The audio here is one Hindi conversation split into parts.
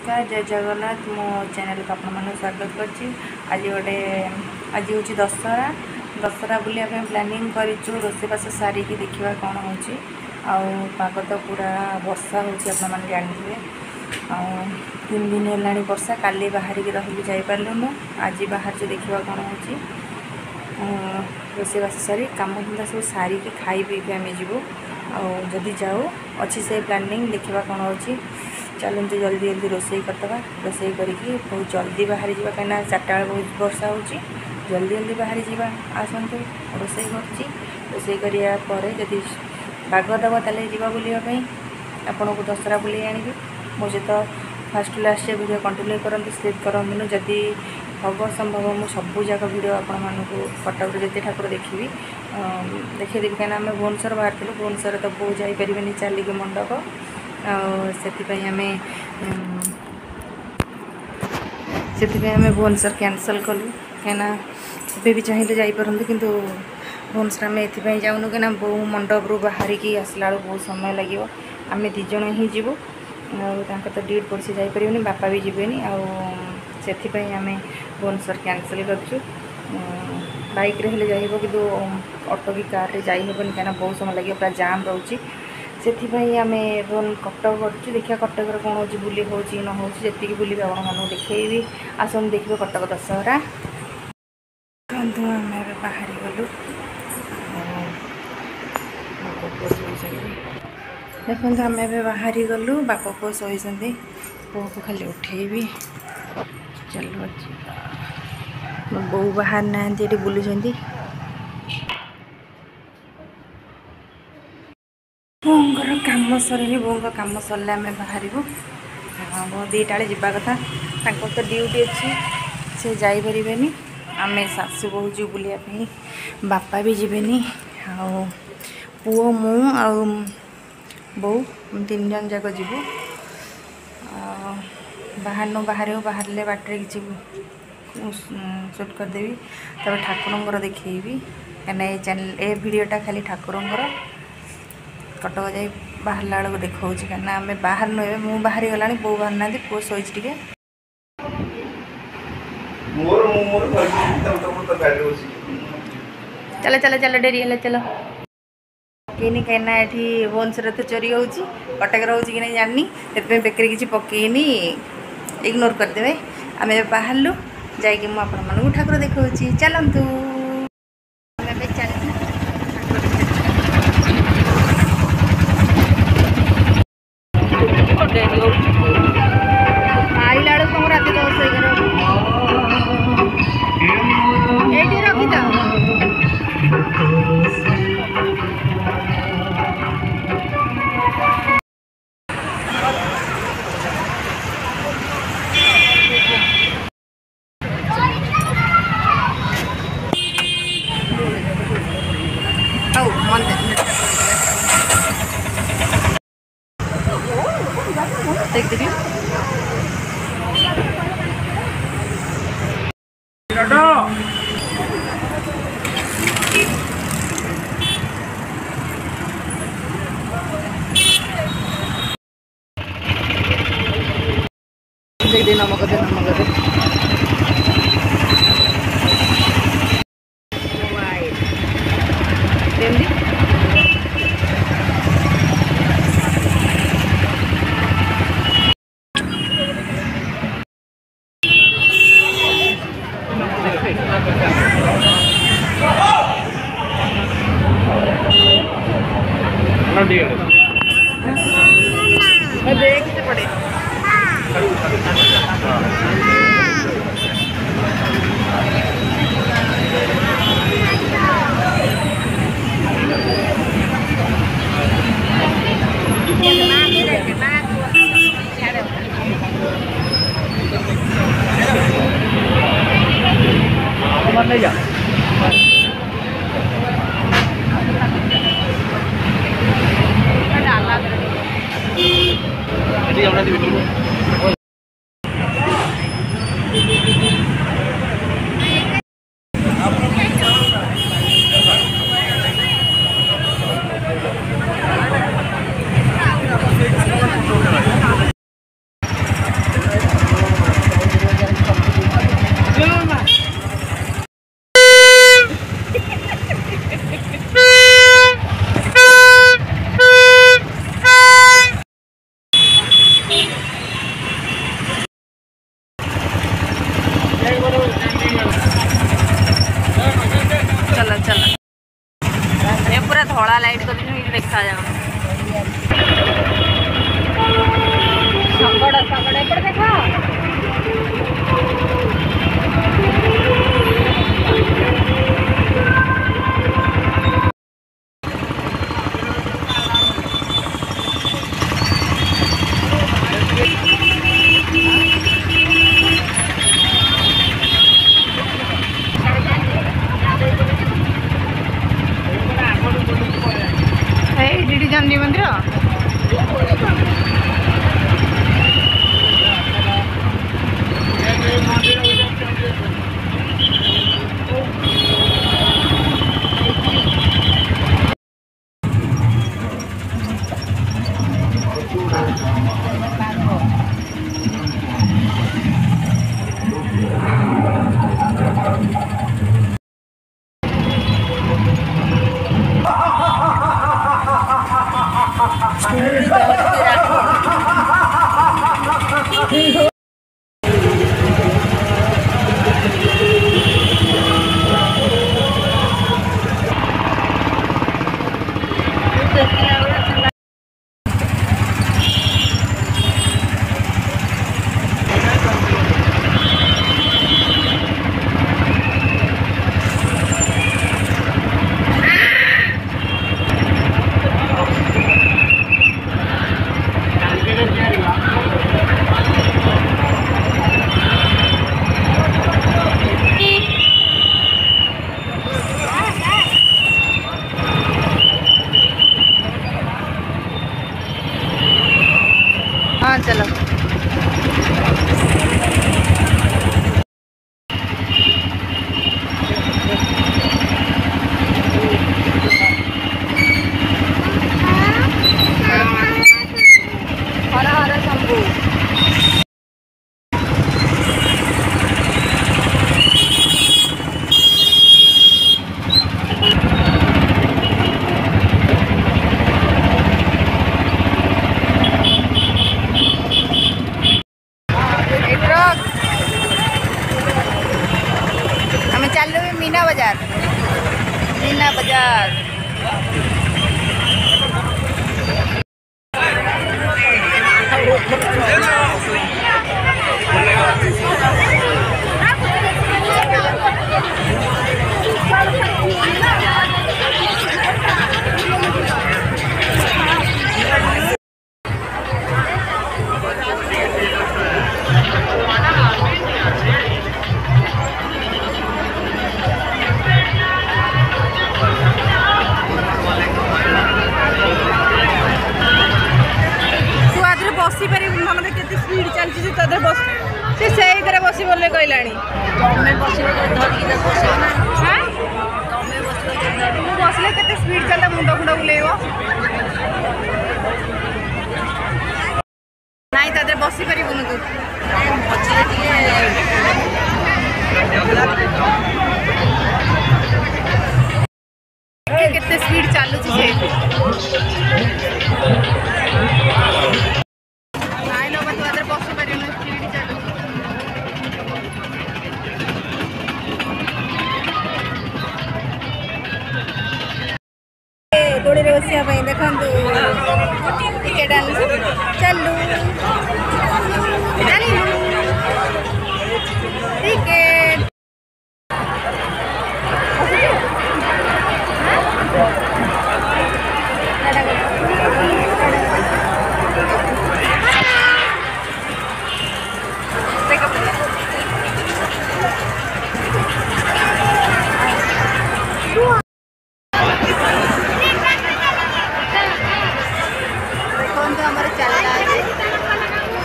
नमस्कार जय जगन्नाथ मो चैनल को आपन स्वागत करछि। आज हूँ दशहरा दशहरा बुलिया प्लानिंग करूँ रोषेबास सारिकी देखा कौन हो पाग तो पूरा वर्षा होने जानते तीन दिन है वर्षा काली बाहर की रही जापारूँ आज बाहर देखा कौन हो रोषेबास सारी कम धंदा सब सारिकी खाई पी आम जीवु आदि जाऊ अच्छी से प्लानिंग देखा कौन हो चलते जल्दी जल्दी रोषे करदे रोषे करके बहुत जल्दी बाहरी जावा कहीं चार्टा बहुत वर्षा हो जल्दी जल्दी बाहरी जावा आसतु रोषे रोषे कराया जदि बाग दब ताले जावा बुलापी आपन को दशहरा बुले आनी मो सहित फास्ट लास्ट वीडियो कंटिन्यू करते स्किप करूँ जदि हम संभव मुझे सबू जाक भिड आपण कटक जिते ठाकुर देखी देखेदेवी कहीं आम भुवनेश्वर बाहर भुवनेश्वर तो बहुत जापरि चलिक मंडप से भुवनेश्वर कैंसल कलु कहीं भी चाहिए जापरते कि भुवनेश्वर आम ये जाऊनु कहीं बहु मंडप रू बाहर की आसला बहुत समय लगे आम दीज ही जीवु तो डीट पड़ से जापरि बापा भी जीवे से आम भुवनेश्वर कैंसल कर बाइक रे हेले जाइब कि ऑटो की कार रे जाई हेबनी कहीं बहुत समय लगे पूरा जाम रोचे से आम कटक कर देखिए कटक कौन हो बुले हो न हो जी बुले आप देखी आसन देखिए कटक दशहरा आम बाहरी गलु देखते आम ए बाहरी गलु बाप पुओ शोती पुओ को खाली उठेबी चलो बो बाहर ना बुलूँ बोर कम सरनी बो कम सरले आम बाहर बो दीटा जा कथा तो ड्यूटी अच्छी से जापरें आम सासू बहु जी बुलायापी बापा भी जीवेनी पुओ मु बो तीन जन जाक जीवु बाहर न बाहर बाटे किसी शूट करदेवी तब ठाकुर देखी कहीं चैनल ए वीडियोटा खाली ठाकुर कटक जा बाहर बेलू देखा कहीं आम बाहर नुहे मु बाहरी गला बो बाहर ना पुओ शोची टे चल चल चल डेरी है चलो पकईनी कहीं ये भुवनेश्वर तो चोरी हो कटक रोच कि नहीं जानी से बेकर किसी पकईनी इग्नोर करदे आम बाहरलु जाकि मुझे ठाकुर देखा चलतु आईला तुम रात 10-11 ये रखी था देख देखिए नमक दे देखते पड़े धला लाइट कर देखा जाओ शगड़ शगड़ एपटे देखा चंडी मंदिर हाँ चलो हरा हरा शंभू चलो मीना बाजार बसी पार मन के स्पीड चलती बस से बस बोले कहला बसले के स्पीड चलता मुंड फुंड बुलेब नाई तादे बसी पारूनु तू के स्पीड चलुची गोड़ी बसिया देखु टिकेट आनु चलू टिकेट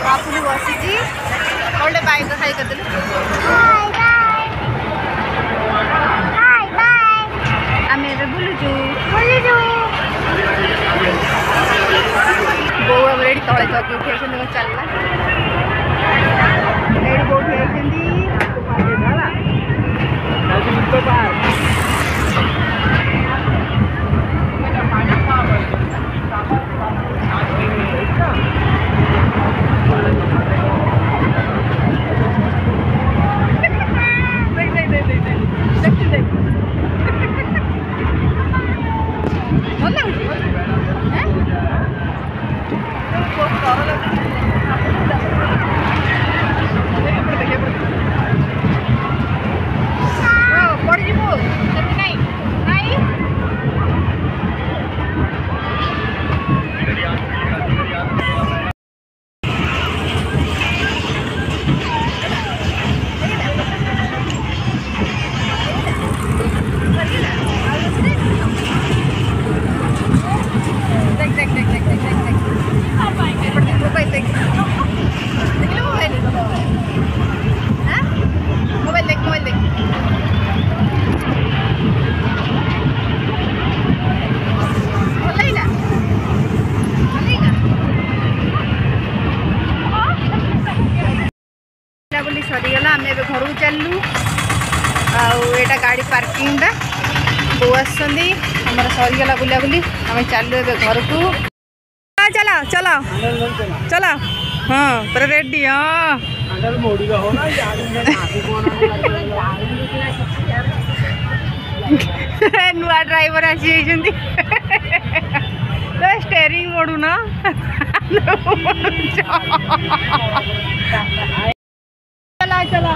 बसी गोटे बाइक खाई कर आम बुलुचु बो ये तले जगी उठे चलना ये बो बुलाबुली सरीगला आम ए घर को चलू आटा गाड़ी पार्किंगटा बो आमर सरीगला बुलाबुली आम चलू ए घर को चला चला चला हाँ पूरा रेडी हाँ नुआ ड्राइवर आसी स्टेरिंग मोड़ू ना चला चला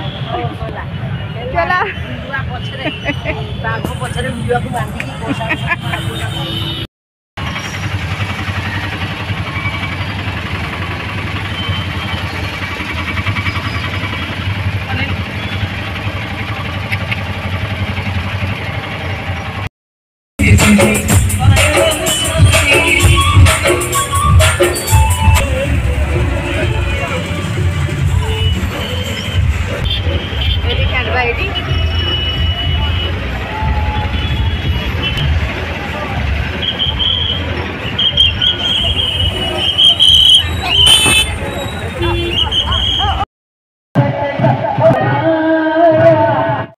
चला